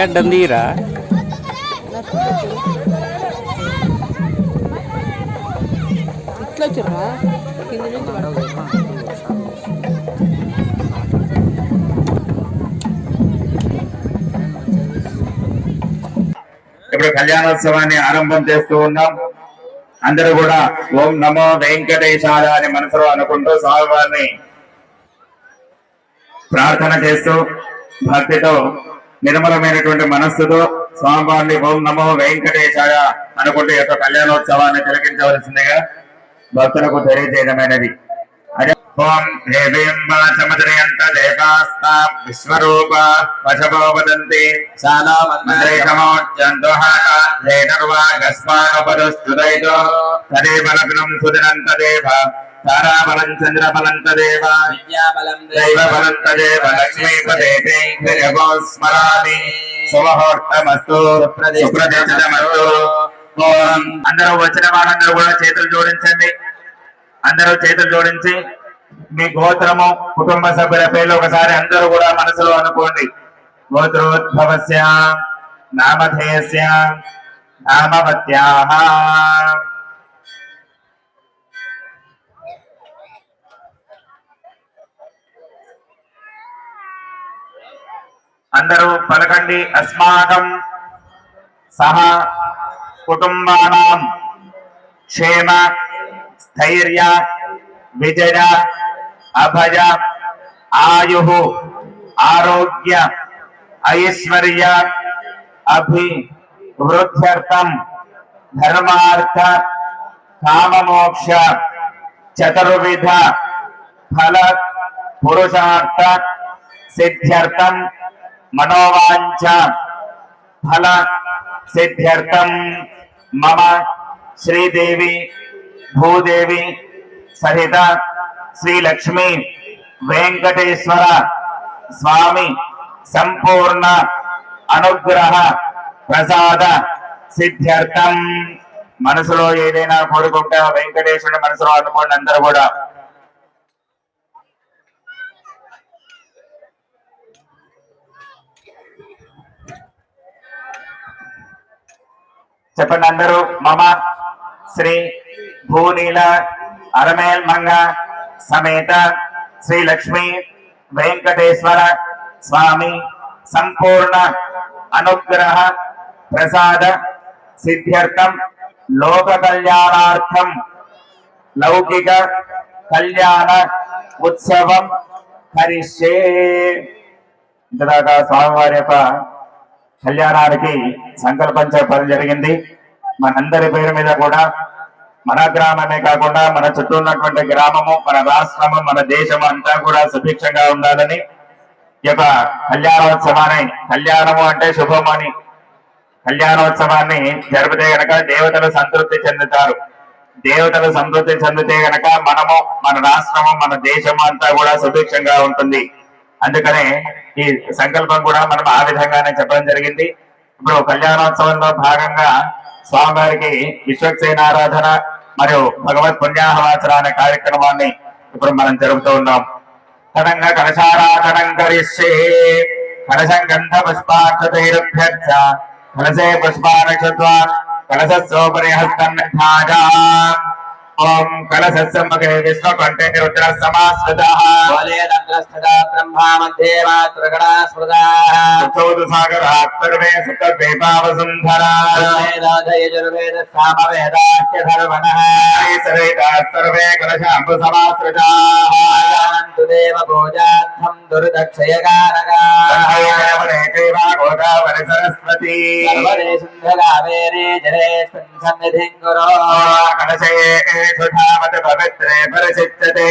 అడ్డందిరా ఇట్లా వచ్చారా కింద నుంచి ఇప్పుడు కళ్యాణోత్సవాన్ని ఆరంభం చేస్తూ ఉన్నాం. అందరూ కూడా ఓం నమో వెంకటేశాయ అని మనసులో అనుకుంటూ స్వామివారిని ప్రార్థన చేస్తూ భక్తితో నిర్మలమైనటువంటి మనస్సుతో స్వామివారిని ఓం నమో వెంకటేశాయ అనుకుంటూ ఈ యొక్క కళ్యాణోత్సవాన్ని తిలకించవలసిందిగా భక్తులకు తెలియజేయడమైనది. ఓం దేవీం వాచమద్రయంత దేవాస్తా విశ్వరూప వశవో వదంతి శానామన్రేషమోజ్జంతుహాగస్మానపదస్తుదైతో తదేవ లగ్నం సుదినంత దేవ తారాబలం చంద్రబలం తదేవ విద్యాబలం దైవబలం తదేవ లక్ష్మీపదే స్మరామి శుభముహూర్తమస్తు సుప్రతిష్టమస్తు. అందరూ వచ్చిన వారందరూ కూడా చేతులు జోడించండి. అందరూ చేతులు జోడించి మీ గోత్రము కుటుంబ సభ్యుల పేర్లు ఒకసారి అందరూ కూడా మనసులో అనుకోండి. గోత్రోద్భవస్య నామధేయస్య నామవత్యాః. అందరూ పలకండి. అస్మాకం సహ కుటుంబానాం క్షేమ స్థైర్య విజయ అభయ ఆయు ఆరోగ్య ఐశ్వర్య అభివృద్ధ్యర్థం ధర్మార్థ కామమోక్ష చతుర్విధ ఫల పురుషార్థ సిద్ధ్యర్థం మనోవాంఛ ఫల సిద్ధ్యర్థం మమ శ్రీదేవి భూదేవి సహిత శ్రీ లక్ష్మీ వెంకటేశ్వర స్వామి సంపూర్ణ అనుగ్రహ ప్రసాద సిద్ధ్యర్థం. మనసులో ఏదైనా కోరుకుంటే వెంకటేశ్వరుని మనసులో అనుకోండి. అందరూ కూడా చెప్పండి. అందరూ మమ శ్రీ భూనీల అరమేల్ మంగ సమేత శ్రీ లక్ష్మీ వెంకటేశ్వర స్వామి సంపూర్ణ అనుగ్రహ ప్రసాద సిద్ధ్యర్థం లోక కళ్యాణార్థం లౌకిక కళ్యాణ ఉత్సవం కరిష్యే. ఇంతదాకా స్వామివారి యొక్క కళ్యాణానికి సంకల్పం చెప్పడం జరిగింది. మనందరి పేరు మీద కూడా మన గ్రామమే కాకుండా మన చుట్టూ ఉన్నటువంటి గ్రామము, మన రాష్ట్రము, మన దేశము అంతా కూడా సుభిక్షంగా ఉండాలని ఈ యొక్క కళ్యాణోత్సవాన్ని, కళ్యాణము అంటే శుభం అని, కళ్యాణోత్సవాన్ని జరిపితే గనక దేవతలు సంతృప్తి చెందుతారు. దేవతలు సంతృప్తి చెందితే గనక మనము, మన రాష్ట్రము, మన దేశము అంతా కూడా సుభిక్షంగా ఉంటుంది. అందుకనే ఈ సంకల్పం కూడా మనం ఆ విధంగానే చెప్పడం జరిగింది. ఇప్పుడు కళ్యాణోత్సవంలో భాగంగా స్వామివారికి విశ్వక్సేనారాధన మరియు భగవత్ పుణ్యాహవాచన అనే కార్యక్రమాన్ని ఇప్పుడు మనం జరుపుతూ ఉన్నాం. తదంగా కలశారాధనం కరిష్యే. కలశం గంధ పుష్పాక్షతైరుభ్యర్చ కలశే పుష్పానక్షత్వా కలశస్యోపరి హస్తం ధాజా. ఓం కలశస్సమ్మగే విశ్వకంఠే రుద్ర సమాస్వతః వలేదంద్రస్థదా బ్రహ్మా మధ్యే మాతృగణా స్మృతాః చౌదు సాగరాత్ సర్వే సుఖద్వైపావసుంధరా వేదాయజుర్వేద సామవేదాఖ్య ధర్మణః ఐసరేతాః సర్వే కలశాంబు సమాశ్రితాః అనంతు దేవ పూజార్థం దుర్దక్షయగానగాః దేవదేవ గోదావరి సరస్వతి సర్వదే సింధగావేరే జలేస్మిన్ సన్నిధిం గురో కలశే సుధావత పవిత్రే పరిచిత్తతే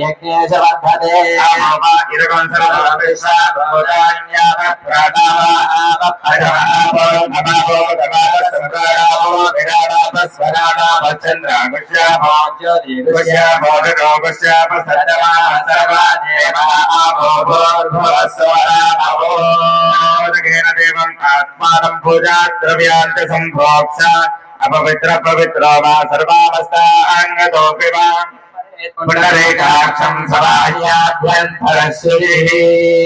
యజ్ఞేశ వర్ధతే ఆమా ఇరగం సర్వవిశ్వ భూతాన్యామ ప్రాణామ అజమాపో నమాపో దమాప సంప్రాణాపో విరాడాప స్వరాడాప చంద్రాగుష్యాపో జ్యోతి గుష్యాపో గోగుష్యాప సర్వమా సర్వా దేవాపో భూర్భువస్వరాపో దేన దేవం ఆత్మానం పూజా ద్రవ్యాంత సంభోక్ష అపవిత్ర పవిత్ర వా సర్వావస్థాంగతోపి వా पुंडरीकाक्षं सभायाभ्यन्तरश्री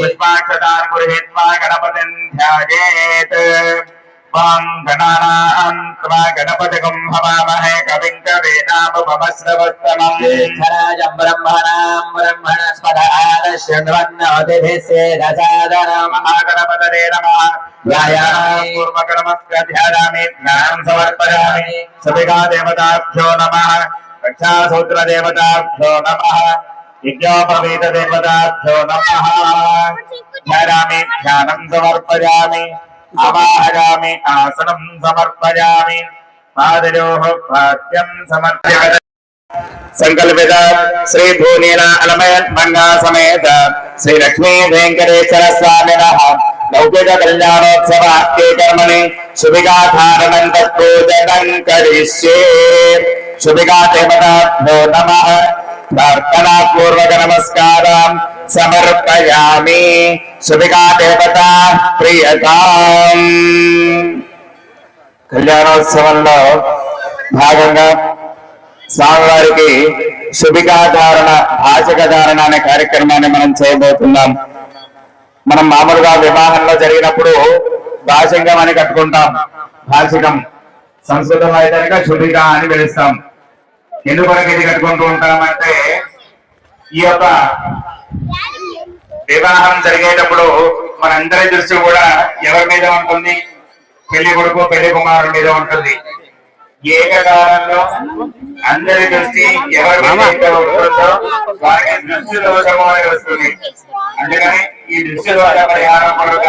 पुष्पाक्षतान् गृहीत्वा गणपतिं ध्यायेत्। ॐ गणानां त्वा गणपतिगं हवामहे कविं कवीनामुपमश्रवस्तमम्। ज्येष्ठराजं ब्रह्मणस्पद आदर्शन्वन्नोतिभिः सेदसादनम्। महागणपतये नमः। ध्यायामि पूर्वकर्मस्य ध्यायामि ज्ञानं समर्पयामि। सविगा देवताभ्यो नमः। रक्षासूत्र देवताभ्यो नमः। यज्ञोपवीत देवताभ्यो नमः। ध्यायामि ध्यानं समर्पयामि। आवाहयामि आसनं समर्पयामि। पादयोः पाद्यं समर्पयामि। संकल्पित श्री भूनीला अलमयत् मंगा समेत श्री लक्ष्मी वेंकटेश्वर स्वामिनः लौकिक कल्याणोत्सवाख्ये कर्मणि शुभिका धारणं तत्पूजनं करिष्ये। शुभिका देवताभ्यो नमः। प्रार्थना पूर्वक नमस्कारं समर्पयामि। शुभिका देवता प्रियताम्। కళ్యాణోత్సవంలో భాగంగా స్వామివారికి శుభికాధారణ భాషిక ధారణ అనే కార్యక్రమాన్ని మనం చేయబోతున్నాం. మనం మామూలుగా వివాహంలో జరిగినప్పుడు భాషికం అని కట్టుకుంటాం. భాషికం సంస్కృతంలో అయితే శుభిక అని పిలుస్తాం. ఎందుకు ఇది కట్టుకుంటూ ఉంటామంటే ఈ యొక్క వివాహం జరిగేటప్పుడు మనందరి దృష్టి కూడా ఎవరి మీద ఉంటుంది? పెళ్లి కొడుకు పెళ్లి కుమారుడి మీద ఉంటుంది. ఏకకాలంలో అందరి దృష్టి ఎవరి మీద ఉంటుందో వారికి దృష్టి దోషము అని వస్తుంది. అందుకని ఈ దృష్టి దోష పరిహారం కొరకు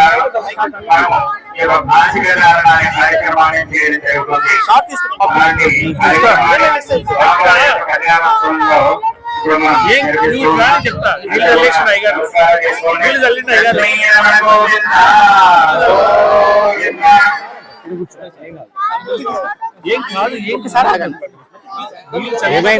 మనం ఈ యొక్క భాషిక ధారణ అనే కార్యక్రమాన్ని చేయడం జరుగుతుంది. అలాంటి కళ్యాణోత్సవంలో ఏం కాదు ఏంటి సార్ ఏమే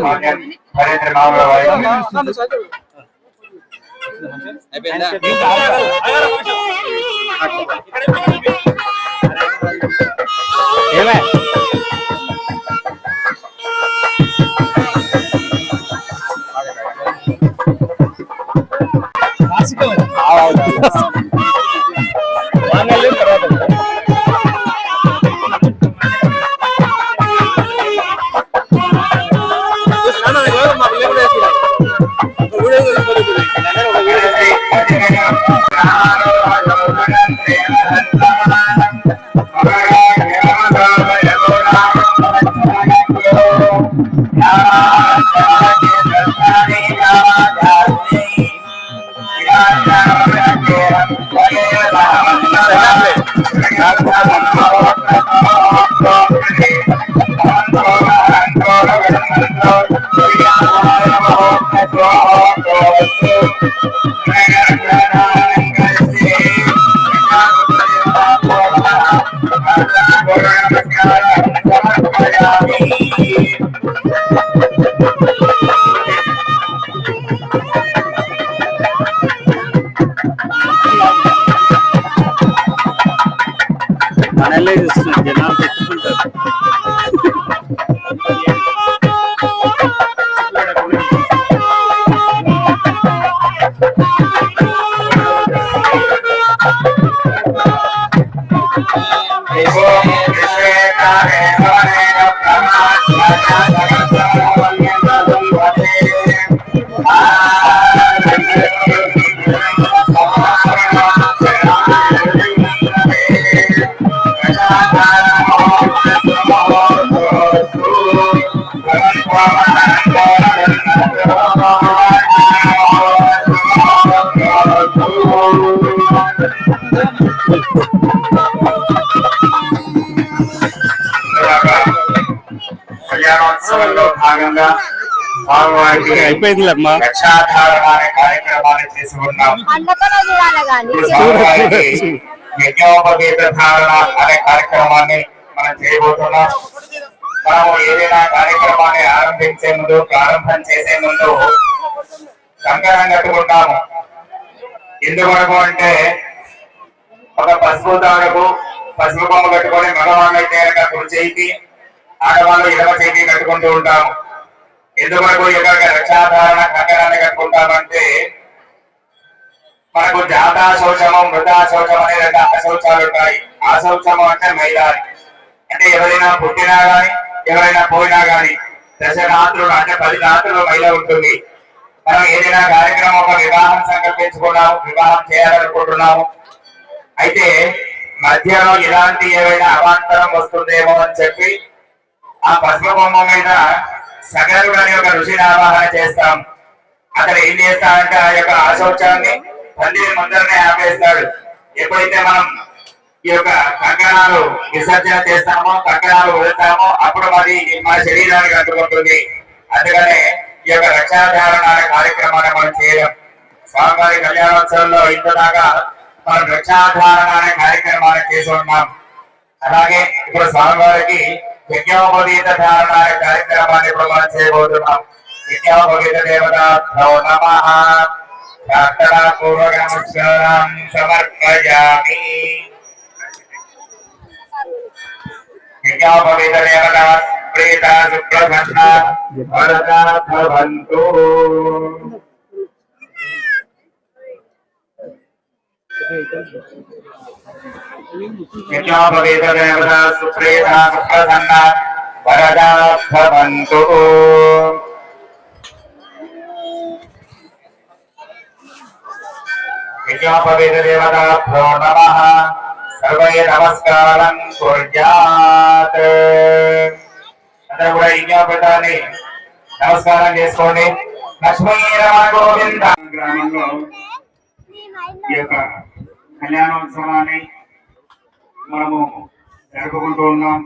మనల్ని చూస్తున్నారు జనాలు పెట్టుకుంటారు. కళ్యాణోత్సవంలో భాగంగా స్వామివారికి అయిపోయిందిలేమ్మా రక్షాధారణ అనే కార్యక్రమాన్ని చేసి ఉన్నాం. యజ్ఞోపవీత ధారణ అనే కార్యక్రమాన్ని మనం చేయబోతున్నాం. మనము ఏదైనా కార్యక్రమాన్ని ఆరంభించే ముందు ప్రారంభం చేసే ముందు కంకణం కట్టుకుంటాము. ఎందువరకు అంటే ఒక పసుపు తాడుకు పసుపు బొమ్మ కట్టుకొని మగవాళ్ళు అయితే కుడి చేయికి, ఆడవాళ్ళు ఎడమ చేయికి కట్టుకుంటూ ఉంటాము. ఎందుకు ఈ యొక్క రక్షాధారణ కంకణాన్ని కట్టుకుంటామంటే మనకు జాతా శౌచము మృతా శౌచం అనే రెండు అశౌచాలు ఉంటాయి. అశౌచము అంటే మైలారి, అంటే ఎవరైనా పుట్టినా గాని ఎవరైనా పోయినా గాని దశరాత్రులు అంటే 10 రాత్రులు మైల ఉంటుంది. మనం ఏదైనా కార్యక్రమం ఒక వివాహం సంకల్పించుకున్నాము, వివాహం చేయాలనుకుంటున్నాము, అయితే మధ్యలో ఇలాంటి ఏవైనా అవాంతరం వస్తుందేమో అని చెప్పి ఆ పసుపు బొమ్మ మీద సగరుడు అనే ఒక ఋషిని ఆవాహన చేస్తాం. అతను ఏం చేస్తాడంటే ఆ యొక్క ఆశౌచాన్ని పందిరి ముందరనే ఆపేస్తాడు. ఎప్పుడైతే మనం ఈ యొక్క కంకణాలు విసర్జన చేస్తామో, కంకణాలు వదులుతామో అప్పుడు మరి మన శరీరానికి అంటుకుంటుంది. అందుకనే ఈ యొక్క రక్షాధారణ కార్యక్రమాన్ని మనం చేయడం. స్వామివారి కళ్యాణోత్సవంలో ఇంతదాకా మనం రక్షాధారణ అనే కార్యక్రమాన్ని చేసి ఉన్నాం. అలాగే ఇప్పుడు స్వామివారికి యజ్ఞోపవీత ధారణ అనే కార్యక్రమాన్ని ఇప్పుడు మనం చేయబోతున్నాం. యజ్ఞోపవీత దేవతాభ్యో నమః. ప్రార్థనా పూర్వక నమస్కారం సమర్పయామి. యజ్ఞోపవీత దేవతా ప్రీత సుప్రసన్న వరదా భవంతు. యజ్ఞోపవీత దేవతా సుప్రీత సుప్రసన్న వరదా భవంతు. యజ్ఞోపవీత దేవతాభ్యో నమః. సర్వై నమస్కారం కుర్యాత్. అందరూ కూడా యజ్ఞోపవీతాన్ని నమస్కారం చేసుకోండి. లక్ష్మీ రమణ గోవింద. గ్రామంలో ఈ యొక్క కళ్యాణోత్సవాన్ని మనము జరుపుకుంటూ ఉన్నాం.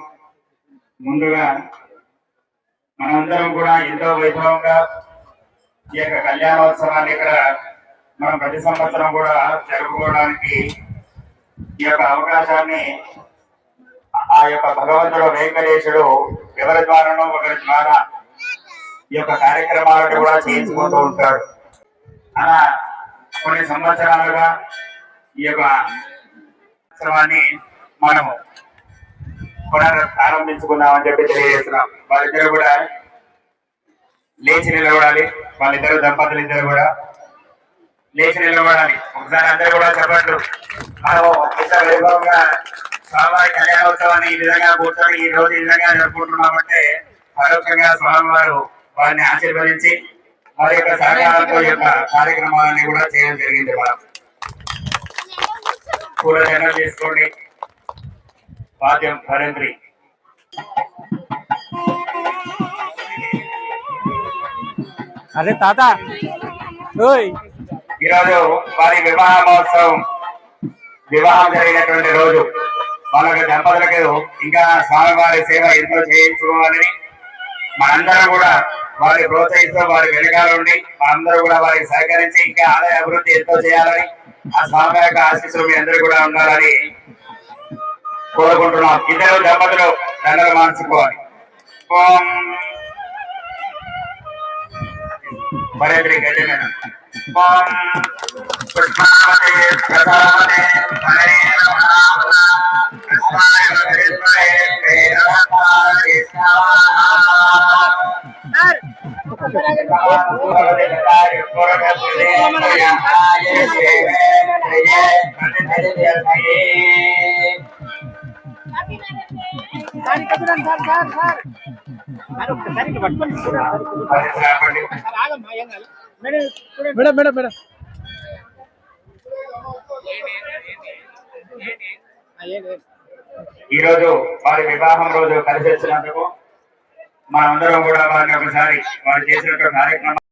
ముందుగా మనందరం కూడా ఎంతో వైభవంగా ఈ యొక్క కళ్యాణోత్సవాన్ని ఇక్కడ మనం ప్రతి సంవత్సరం కూడా జరుపుకోవడానికి ఈ యొక్క అవకాశాన్ని ఆ యొక్క భగవంతుడు వెంకటేశుడు ఎవరి ద్వారానో ఒకరి ద్వారా ఈ యొక్క కార్యక్రమాలను కూడా చేయించుకుంటూ ఉంటాడు. అలా కొన్ని సంవత్సరాలుగా ఈ యొక్క ఉత్సవాన్ని మనము పునఃప్రారంభించుకుందామని చెప్పి తెలియజేస్తున్నాం. వాళ్ళిద్దరు కూడా లేచి నిలబడాలి. వాళ్ళిద్దరు దంపతులు ఇద్దరు కూడా లేచి నిలబడాలి. ఒకసారి అందరూ కూడా చెప్పట్లు. మనం ఇంత వైభవంగా స్వామివారి కళ్యాణోత్సవాన్ని ఈ విధంగా కూర్చొని ఈ రోజు ఈ విధంగా జరుపుకుంటున్నామంటే పరోక్షంగా స్వామివారు వారిని ఆశీర్వదించి వారి యొక్క సహకారంతో ఈ యొక్క కార్యక్రమాలన్నీ కూడా చేయడం జరిగింది. మనం పూల జనం చేసుకోండి. వాద్యం ధరేంద్రి. అరే తాత ఈరోజు వారి వివాహ మహోత్సవం, వివాహం జరిగినటువంటి రోజు. వాళ్ళకి దంపతులకు ఇంకా స్వామివారి సేవ ఎంతో చేయించుకోవాలని మనందరం కూడా వారిని ప్రోత్సహిస్తూ వారి వెనకాల ఉండి మనందరూ కూడా వారికి సహకరించి ఇంకా ఆదాయ అభివృద్ధి ఎంతో చేయాలని ఆ స్వామి యొక్క ఆశీస్సులు మీ అందరూ కూడా ఉండాలని కోరుకుంటున్నాం. ఇద్దరు దంపతులు దండలు మార్చుకోవాలి. ఓం భరేంద్రి గజన. ఓం పుష్పావతే ప్రసాదే హరే నమః. కృష్ణాయ హరిద్వే వేదవాదే మేడం మేడం మేడం ఈ రోజు వారి వివాహం రోజు కలిసి వచ్చినందుకు మనందరం కూడా వారిని ఒకసారి వారు చేసినటువంటి కార్యక్రమం